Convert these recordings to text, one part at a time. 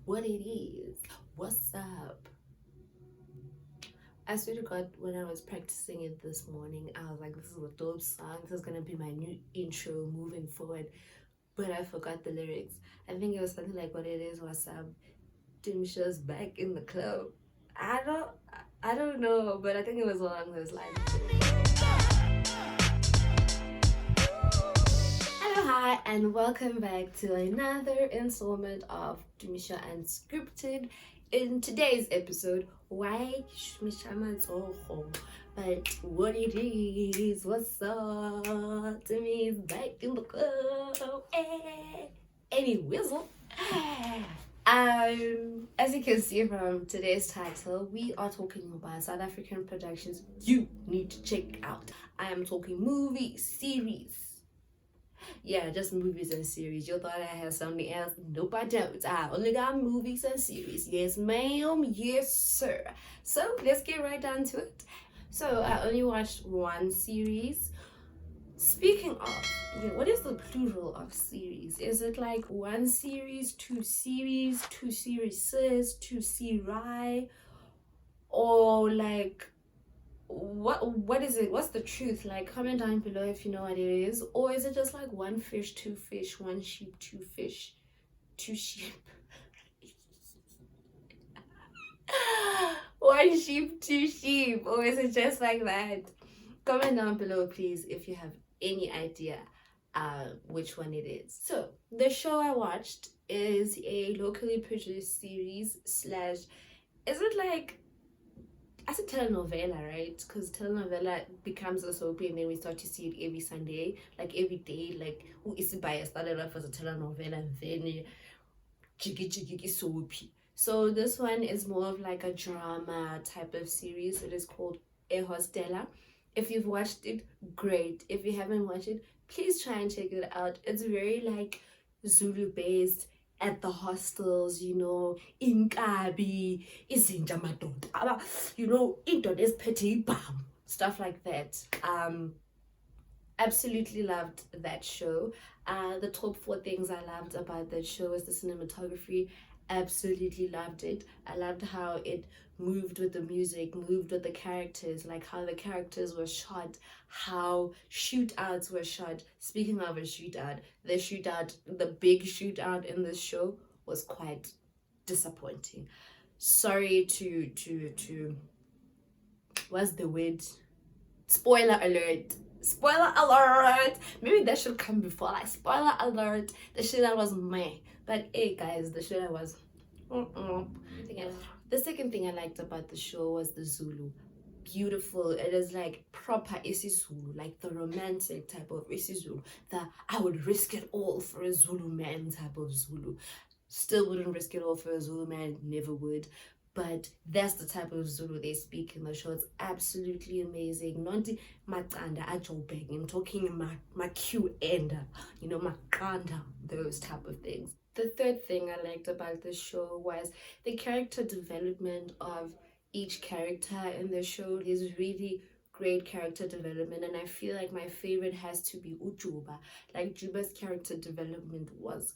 what it is. What's up? I swear to God, when I was practicing it this morning, I was like, this is a dope song. This is gonna be my new intro moving forward. But I forgot the lyrics. I think it was something like what it is, what's up? Dimisha's back in the club. I don't I don't know, but I think it was along those lines. Hello, hi, and welcome back to another installment of Dumisha Unscripted. In today's episode, why Shmishama Zoho? But what it is, what's up? To me is back in the club. Any whistle. As you can see from today's title, we are talking about South African productions you need to check out. I am talking movie series. Yeah, just movies and series. You thought I had something else? Nope, I don't. I only got movies and series. Yes, ma'am. Yes, sir. So let's get right down to it. So I only watched one series. Speaking of, what is the plural of series? Is it like one series, two series, two series, two series, or like what is it? What's the truth? Like, comment down below if you know what it is. Or is it just like one fish, two fish, one sheep, two fish, two sheep? One sheep, two sheep. Or is it just like that? Comment down below, please, if you have any idea which one it is. So the show I watched is a locally produced series slash, is it like, as a telenovela, right? Because telenovela becomes a soapy and then we start to see it every Sunday, like every day. Like Isibaya started off as a telenovela and then jiggy soapy. So this one is more of like a drama type of series. It is called Elejostella. If you've watched it, great. If you haven't watched it, please try and check it out. It's very like Zulu based, at the hostels, inkabi, izinja madoda, indoda eziphethe ibhamu, stuff like that. Absolutely loved that show. The top four things I loved about that show is the cinematography. Absolutely loved it. I loved how it moved with the music, moved with the characters, like how the characters were shot, how shootouts were shot. Speaking of a shootout, the big shootout in this show was quite disappointing. Sorry to what's the word? Spoiler alert. Spoiler alert. Maybe that should come before, like, spoiler alert. The shit that was meh. But hey guys, the shit that was the second thing I liked about the show was the Zulu. Beautiful. It is like proper isiZulu, like the romantic type of isiZulu. The I would risk it all for a Zulu man type of Zulu. Still wouldn't risk it all for a Zulu man, never would. But that's the type of Zulu they speak in the show. It's absolutely amazing. Not Matanda Ajobeng. I'm talking my Q ender, Makanda, those type of things. The third thing I liked about the show was the character development of each character in the show. Is really great character development, and I feel like my favorite has to be Ujuba. Like, Juba's character development was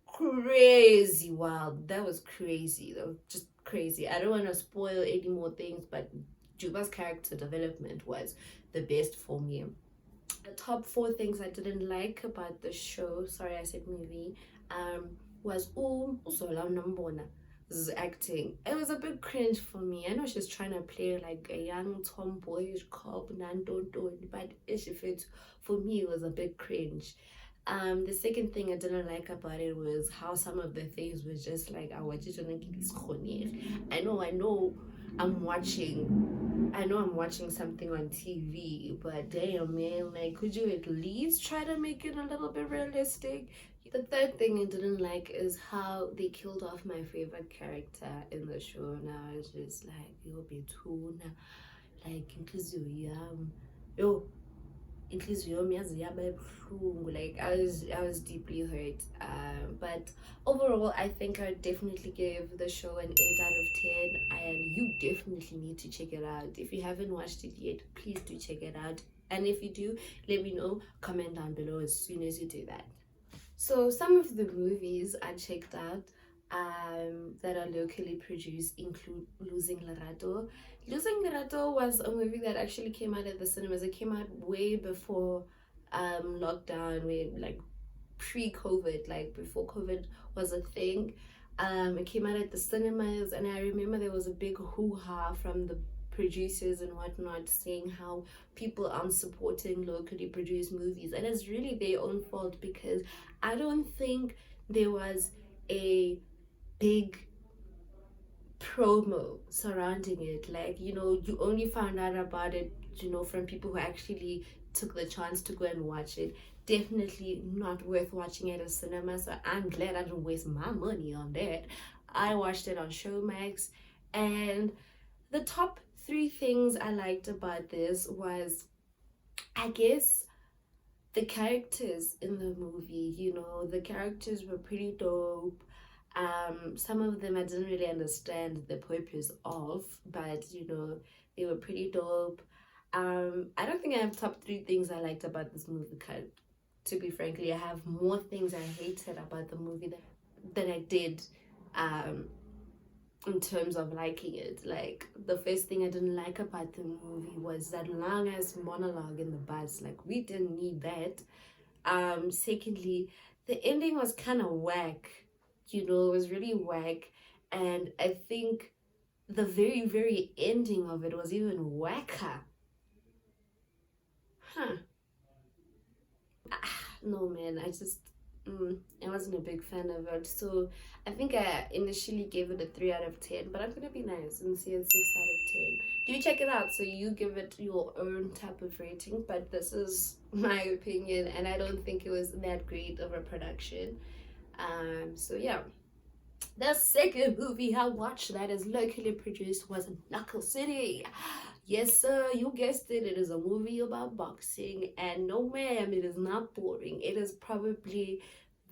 crazy wild. That was crazy. That was just crazy. I don't want to spoil any more things, but Juba's character development was the best for me. The top four things I didn't like about the show, sorry I said movie, was Uzola Nambona acting. It was a bit cringe for me. I know she's trying to play like a young tomboyish cop, but for me it was a bit cringe. The second thing I didn't like about it was how some of the things were just like, I know I'm watching something on TV, but damn man, like, could you at least try to make it a little bit realistic? The third thing I didn't like is how they killed off my favorite character in the show. Now it's just like, yo, Betuna, like, yo, like, I was deeply hurt. But overall, I think I would definitely give the show an 8 out of 10, and you definitely need to check it out. If you haven't watched it yet, please do check it out, and if you do, let me know. Comment down below as soon as you do that. So some of the movies I checked out, that are locally produced include Losing Lerato. Losing Lerato was a movie that actually came out at the cinemas. It came out way before lockdown, way like pre-COVID, like before COVID was a thing. It came out at the cinemas, and I remember there was a big hoo-ha from the producers and whatnot saying how people aren't supporting locally produced movies, and it's really their own fault because I don't think there was a big promo surrounding it. Like, you know, you only found out about it, you know, from people who actually took the chance to go and watch it. Definitely not worth watching at a cinema, so I'm glad I didn't waste my money on that. I watched it on Showmax, and the top three things I liked about this was, I guess, the characters in the movie. You know, the characters were pretty dope. Some of them I didn't really understand the purpose of, but you know, they were pretty dope. I don't think I have top three things I liked about this movie, cause to be frankly, I have more things I hated about the movie than I did um in terms of liking it. Like, the first thing I didn't like about the movie was that long ass monologue in the bus. Like, we didn't need that. Secondly, the ending was kind of whack. You know, it was really whack, and I think the very very ending of it was even whacker. Huh. No man, I wasn't a big fan of it. So I think I initially gave it a 3 out of 10, but I'm gonna be nice and say a 6 out of 10. Do check it out, so you give it your own type of rating, but this is my opinion, and I don't think it was that great of a production. So yeah. The second movie I watched that is locally produced was Knuckle City. Yes, sir, you guessed it. It is a movie about boxing, and no, ma'am, it is not boring. It is probably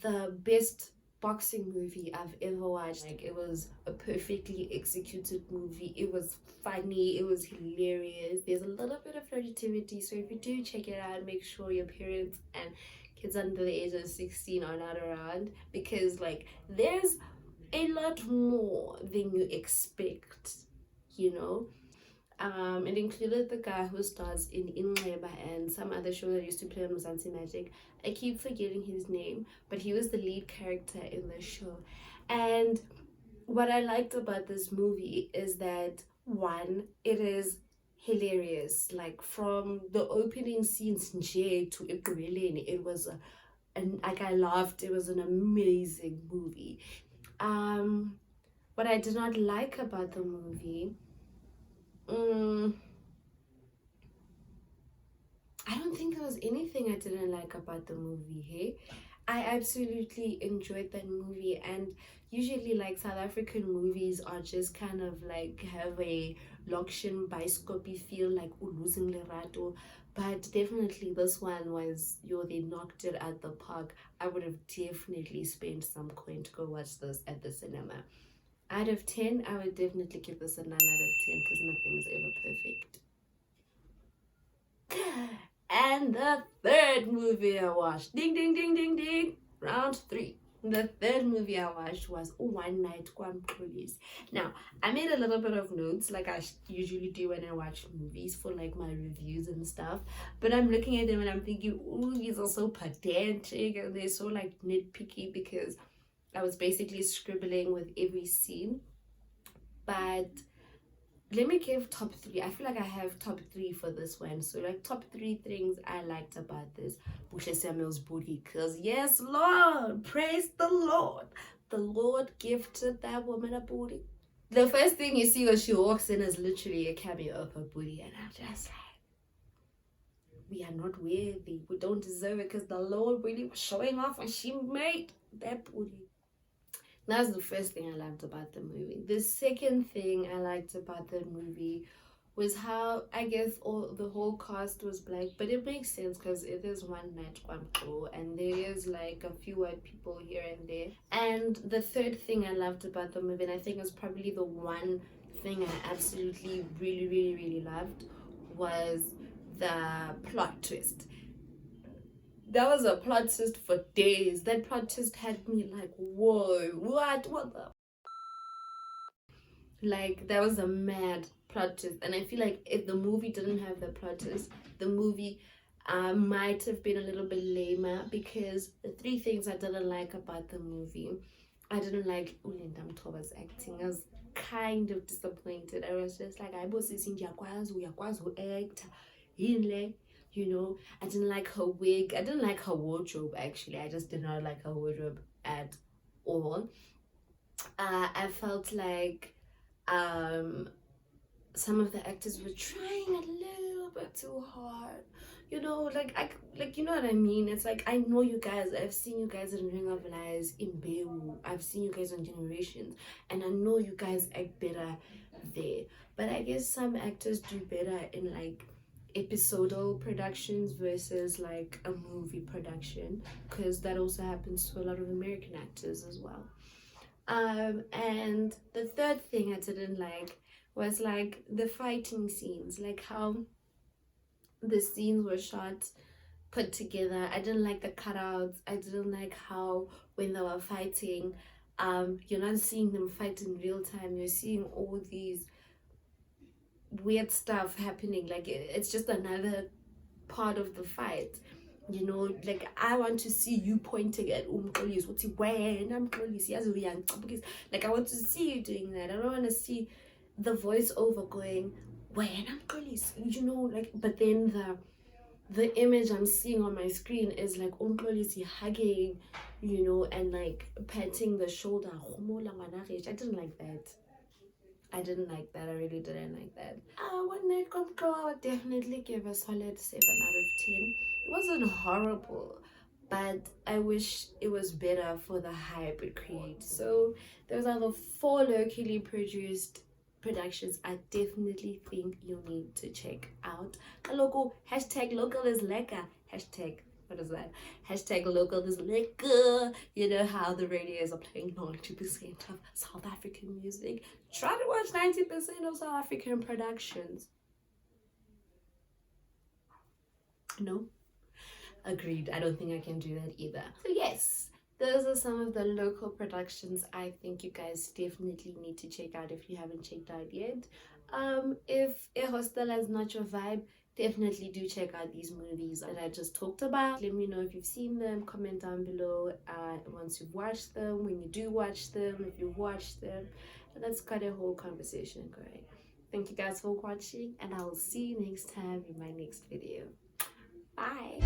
the best boxing movie I've ever watched. Like, it was a perfectly executed movie. It was funny, it was hilarious. There's a little bit of negativity, so if you do check it out, make sure your parents and kids under the age of 16 are not around, because like there's a lot more than you expect, you know. It included the guy who stars in Inleba and some other show that used to play on Mzansi Magic. I keep forgetting his name, but he was the lead character in the show. And what I liked about this movie is that, one, it is hilarious. Like, from the opening scenes nje to Ipureleni, it was and like, I laughed. It was an amazing movie. um what I did not like about the movie, mm, I don't think there was anything I didn't like about the movie. Hey, I absolutely enjoyed that movie, and usually, like, South African movies are just kind of like have a loction biscopy feel, like Losing Lerato, but definitely this one was, yo, they knocked it at the park. I would have definitely spent some coin to go watch this at the cinema. Out of 10, I would definitely give this a 9 out of 10, because nothing's ever perfect. And the third movie I watched, ding ding ding ding ding, round 3. The third movie I watched was One Night Police. Now, I made a little bit of notes, like I usually do when I watch movies, for like my reviews and stuff. But I'm looking at them and I'm thinking, ooh, these are so pedantic and they're so like nitpicky, because I was basically scribbling with every scene. But let me give top 3. I feel like I have top 3 for this one. So, like, top 3 things I liked about this Bushe Samuel's booty. Because, yes, Lord, praise the Lord. The Lord gifted that woman a booty. The first thing you see when she walks in is literally a cameo of her booty. And I'm just like, we are not worthy. We don't deserve it, because the Lord really was showing off when she made that booty. That's the first thing I liked about the movie. The second thing I liked about the movie was how, I guess, the whole cast was black, but it makes sense because it is One Night Kwamko, and there is like a few white people here and there. And the third thing I loved about the movie, and I think it was probably the one thing I absolutely really really really loved, was the plot twist. That was a plot twist for days. That plot twist had me like, whoa, what the? Like, that was a mad plot twist. And I feel like if the movie didn't have the plot twist, the movie might have been a little bit lamer, because the three things I didn't like about the movie, I didn't like Ulinda Mtoba's acting. I was kind of disappointed. I was just like, I was act, you know. I didn't like her wig. I didn't like her wardrobe, actually. I just did not like her wardrobe at all. I felt like some of the actors were trying a little bit too hard, you know. Like, you know what I mean. It's like, I know you guys, I've seen you guys in Ring of Lies, in Bewu, I've seen you guys on Generations, and I know you guys act better there. But I guess some actors do better in like episodal productions versus like a movie production, because that also happens to a lot of American actors as well. And the third thing I didn't like was like the fighting scenes, like how the scenes were shot, put together. I didn't like the cutouts. I didn't like how when they were fighting, you're not seeing them fight in real time. You're seeing all these weird stuff happening. Like, it's just another part of the fight. You know, like, I want to see you pointing at Umxolisi, when I'm because, like, I want to see you doing that. I don't want to see the voiceover going, when I'm Umxolisi, you know, like. But then the image I'm seeing on my screen is like Umxolisi hugging, you know, and like patting the shoulder. I didn't like that. I didn't like that. I really didn't like that. One Night Control, I would definitely give a solid 7 out of 10. It wasn't horrible, but I wish it was better for the hype it creates. So those are the 4 locally produced productions I definitely think you need to check out. Local, hashtag local is lekker. Hashtag, what is that? Hashtag local is lekker. You know how the radios are playing 90% of South African music. Try to watch 90% of South African productions. No? Agreed. I don't think I can do that either. So yes, those are some of the local productions I think you guys definitely need to check out if you haven't checked out yet. If Elejostella is not your vibe, definitely do check out these movies that I just talked about. Let me know if you've seen them. Comment down below once you've watched them, when you do watch them, if you've watched them. And let's got a whole conversation going. Thank you guys for watching, and I will see you next time in my next video. Bye.